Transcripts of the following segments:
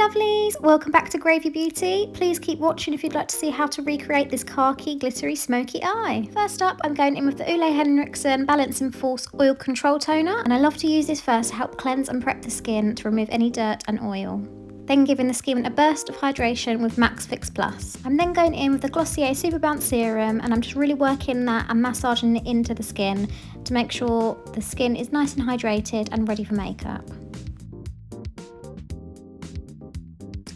Hi lovelies, welcome back to Gravy Beauty. Please keep watching if you'd like to see how to recreate this khaki glittery smoky eye. First up, I'm going in with the Ole Henriksen Balance and Force Oil Control Toner, and I love to use this first to help cleanse and prep the skin to remove any dirt and oil. Then giving the skin a burst of hydration with Max Fix Plus. I'm then going in with the Glossier Super Bounce Serum, and I'm just really working that and massaging it into the skin to make sure the skin is nice and hydrated and ready for makeup.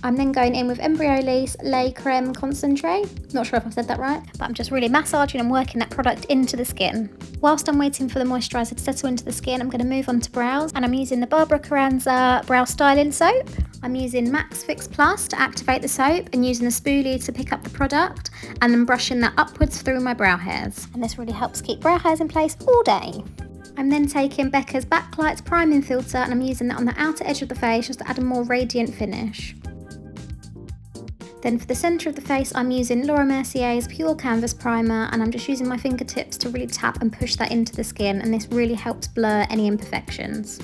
I'm then going in with Embryolisse Lait Creme Concentrate. Not sure if I've said that right, but I'm just really massaging and working that product into the skin. Whilst I'm waiting for the moisturiser to settle into the skin, I'm going to move on to brows, and I'm using the Barbara Carranza Brow Styling Soap. I'm using Max Fix Plus to activate the soap and using the spoolie to pick up the product, and then brushing that upwards through my brow hairs. And this really helps keep brow hairs in place all day. I'm then taking Becca's Backlight Priming Filter, and I'm using that on the outer edge of the face just to add a more radiant finish. Then for the centre of the face, I'm using Laura Mercier's Pure Canvas Primer, and I'm just using my fingertips to really tap and push that into the skin, and this really helps blur any imperfections.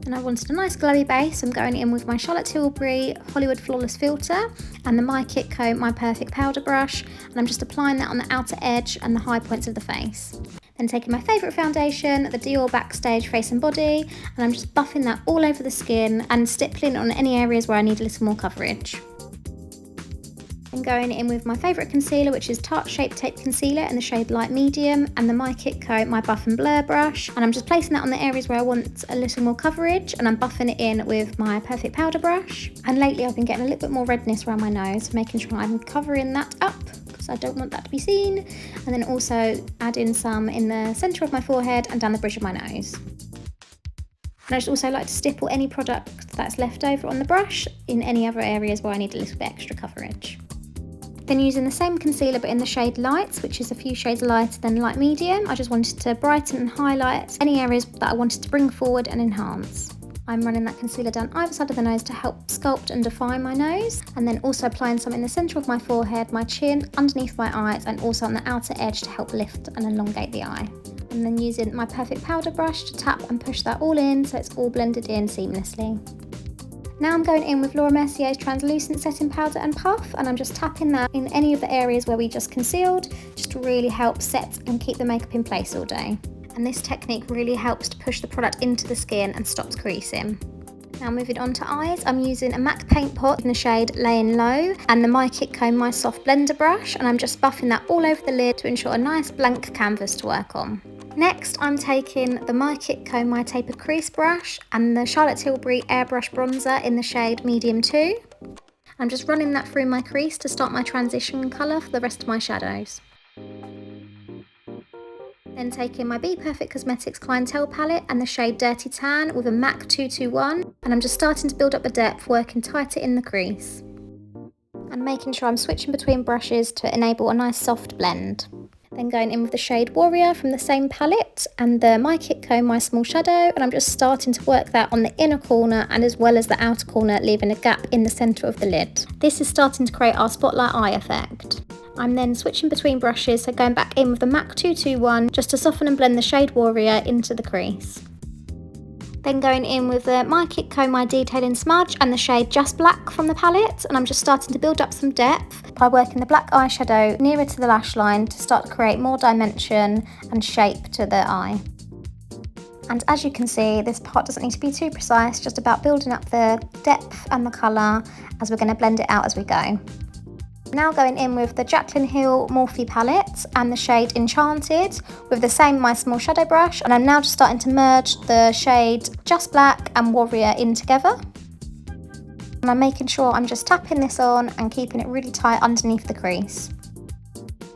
And I wanted a nice glowy base, so I'm going in with my Charlotte Tilbury Hollywood Flawless Filter and the MYKITCO My Perfect Powder Brush, and I'm just applying that on the outer edge and the high points of the face. Then taking my favourite foundation, the Dior Backstage Face and Body, and I'm just buffing that all over the skin and stippling on any areas where I need a little more coverage. And going in with my favourite concealer, which is Tarte Shape Tape Concealer in the shade Light Medium, and the MYKITCO My Buff and Blur Brush, and I'm just placing that on the areas where I want a little more coverage, and I'm buffing it in with my Perfect Powder Brush. And lately I've been getting a little bit more redness around my nose, making sure I'm covering that up because I don't want that to be seen, and then also adding some in the centre of my forehead and down the bridge of my nose. And I just also like to stipple any product that's left over on the brush in any other areas where I need a little bit extra coverage. Then using the same concealer but in the shade Lights, which is a few shades lighter than Light Medium, I just wanted to brighten and highlight any areas that I wanted to bring forward and enhance. I'm running that concealer down either side of the nose to help sculpt and define my nose, and then also applying some in the centre of my forehead, my chin, underneath my eyes, and also on the outer edge to help lift and elongate the eye. And then using my Perfect Powder Brush to tap and push that all in so it's all blended in seamlessly. Now I'm going in with Laura Mercier's Translucent Setting Powder and Puff, and I'm just tapping that in any of the areas where we just concealed, just to really help set and keep the makeup in place all day. And this technique really helps to push the product into the skin and stops creasing. Now moving on to eyes, I'm using a MAC Paint Pot in the shade Laying Low and the MYKITCO My Soft Blender Brush, and I'm just buffing that all over the lid to ensure a nice blank canvas to work on. Next, I'm taking the MYKITCO My Tapered Crease Brush and the Charlotte Tilbury Airbrush Bronzer in the shade Medium 2. I'm just running that through my crease to start my transition colour for the rest of my shadows. Then taking my Be Perfect Cosmetics Clientele Palette and the shade Dirty Tan with a MAC 221, and I'm just starting to build up the depth, working tighter in the crease. And making sure I'm switching between brushes to enable a nice soft blend. Then going in with the shade Warrior from the same palette and the MYKITCO My Small Shadow, and I'm just starting to work that on the inner corner and as well as the outer corner, leaving a gap in the centre of the lid. This is starting to create our spotlight eye effect. I'm then switching between brushes, so going back in with the MAC 221 just to soften and blend the shade Warrior into the crease. Then going in with the MYKITCO My Detailing Smudge and the shade Just Black from the palette, and I'm just starting to build up some depth by working the black eyeshadow nearer to the lash line to start to create more dimension and shape to the eye. And as you can see, this part doesn't need to be too precise, just about building up the depth and the colour as we're going to blend it out as we go. Now going in with the Jaclyn Hill Morphe palette and the shade Enchanted with the same My Small Shadow brush, and I'm now just starting to merge the shade Just Black and Warrior in together. And I'm making sure I'm just tapping this on and keeping it really tight underneath the crease.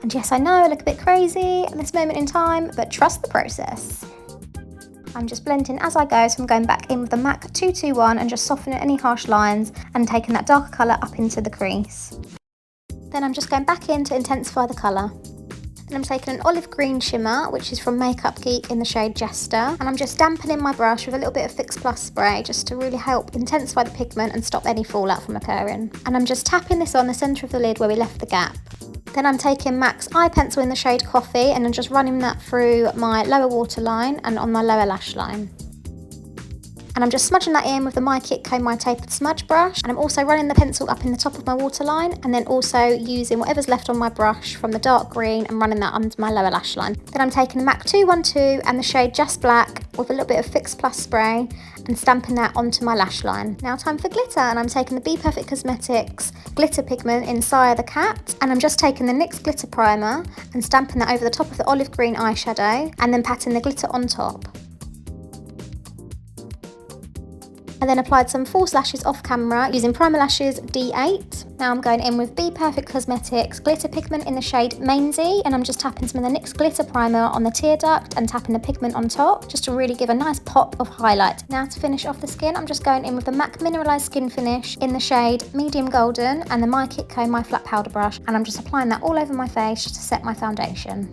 And yes, I know I look a bit crazy at this moment in time, but trust the process. I'm just blending as I go, so I'm going back in with the MAC 221 and just softening any harsh lines and taking that darker colour up into the crease. Then I'm just going back in to intensify the colour. And I'm taking an olive green shimmer, which is from Geek in the shade Jester, and I'm just dampening my brush with a little bit of Fix Plus spray just to really help intensify the pigment and stop any fallout from occurring. And I'm just tapping this on the centre of the lid where we left the gap. Then I'm taking MAC's eye pencil in the shade Coffee, and I'm just running that through my lower waterline and on my lower lash line. And And I'm just smudging that in with the MYKITCO My Tapered Smudge brush. And I'm also running the pencil up in the top of my waterline, and then also using whatever's left on my brush from the dark green and running that under my lower lash line. Then I'm taking the MAC 212 and the shade Just Black with a little bit of Fix Plus spray and stamping that onto my lash line. Now time for glitter, and I'm taking the Be Perfect Cosmetics glitter pigment in Sire the Cat, and I'm just taking the NYX glitter primer and stamping that over the top of the olive green eyeshadow, and then patting the glitter on top. I then applied some false lashes off camera using Primer Lashes D8. Now I'm going in with Be Perfect Cosmetics glitter pigment in the shade Mainsy, and I'm just tapping some of the NYX glitter primer on the tear duct and tapping the pigment on top just to really give a nice pop of highlight. Now to finish off the skin, I'm just going in with the MAC Mineralized Skin Finish in the shade Medium Golden and the MYKITCO My Flat Powder Brush, and I'm just applying that all over my face just to set my foundation.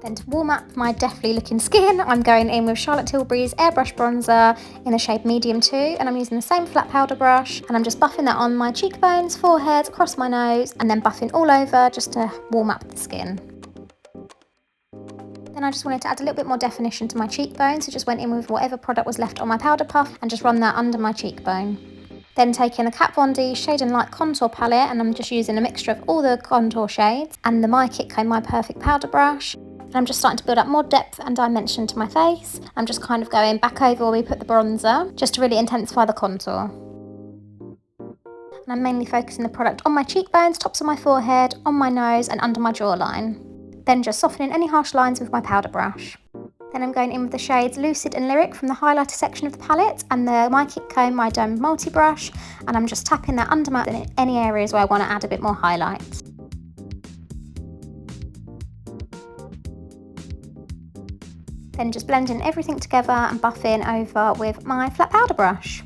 Then to warm up my deathly looking skin, I'm going in with Charlotte Tilbury's Airbrush Bronzer in the shade Medium 2, and I'm using the same flat powder brush, and I'm just buffing that on my cheekbones, forehead, across my nose, and then buffing all over just to warm up the skin. Then I just wanted to add a little bit more definition to my cheekbone, so just went in with whatever product was left on my powder puff and just run that under my cheekbone. Then taking the Kat Von D Shade and Light Contour Palette, and I'm just using a mixture of all the contour shades, and the MYKITCO My Perfect Powder Brush. And I'm just starting to build up more depth and dimension to my face. I'm just kind of going back over where we put the bronzer, just to really intensify the contour. And I'm mainly focusing the product on my cheekbones, tops of my forehead, on my nose and under my jawline. Then just softening any harsh lines with my powder brush. Then I'm going in with the shades Lucid and Lyric from the highlighter section of the palette and the MYKITCO My Dome Multi Brush, and I'm just tapping that under my in any areas where I want to add a bit more highlight. Then just blending everything together and buffing over with my flat powder brush.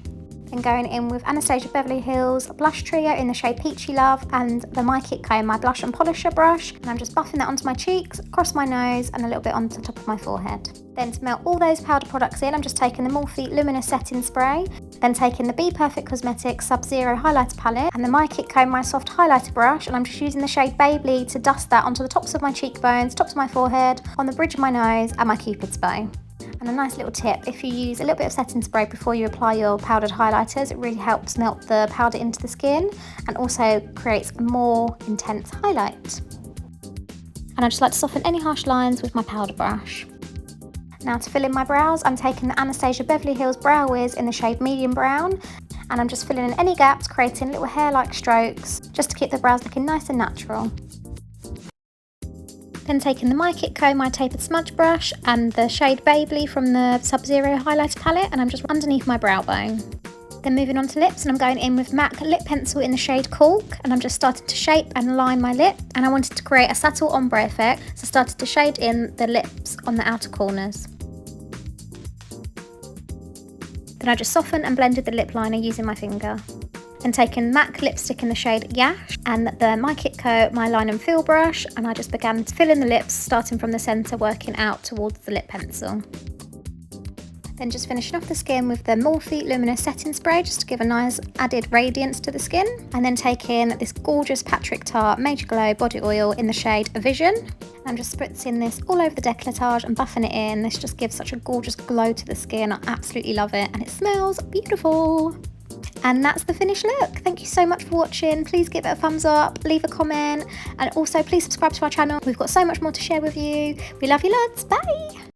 Then going in with Anastasia Beverly Hills Blush Trio in the shade Peachy Love and the MYKITCO My Blush and Polisher brush. And I'm just buffing that onto my cheeks, across my nose and a little bit onto the top of my forehead. Then to melt all those powder products in, I'm just taking the Morphe Luminous Setting Spray, then taking the Be Perfect Cosmetics Sub-Zero Highlighter Palette and the MYKITCO My Soft Highlighter Brush, and I'm just using the shade Baby to dust that onto the tops of my cheekbones, tops of my forehead, on the bridge of my nose and my Cupid's bow. And a nice little tip, if you use a little bit of setting spray before you apply your powdered highlighters, it really helps melt the powder into the skin and also creates a more intense highlight. And I just like to soften any harsh lines with my powder brush. Now to fill in my brows, I'm taking the Anastasia Beverly Hills Brow Wiz in the shade Medium Brown, and I'm just filling in any gaps, creating little hair-like strokes just to keep the brows looking nice and natural. Then taking the MYKITCO My Tapered Smudge brush and the shade Baby from the Sub-Zero Highlighter Palette, and I'm just underneath my brow bone. Then moving on to lips, and I'm going in with MAC Lip Pencil in the shade Cork, and I'm just starting to shape and line my lip, and I wanted to create a subtle ombre effect, so I started to shade in the lips on the outer corners. Then I just softened and blended the lip liner using my finger. Then taking MAC lipstick in the shade Yash and the MYKITCO My Line and Fill brush, and I just began to fill in the lips, starting from the centre, working out towards the lip pencil. Then just finishing off the skin with the Morphe Luminous Setting Spray just to give a nice added radiance to the skin, and then taking this gorgeous Patrick Tart Major Glow body oil in the shade Vision. I'm just spritzing this all over the décolletage and buffing it in. This just gives such a gorgeous glow to the skin. I absolutely love it, and it smells beautiful. And that's the finished look. Thank you so much for watching. Please give it a thumbs up, leave a comment, and also please subscribe to our channel. We've got so much more to share with you. We love you loads. Bye.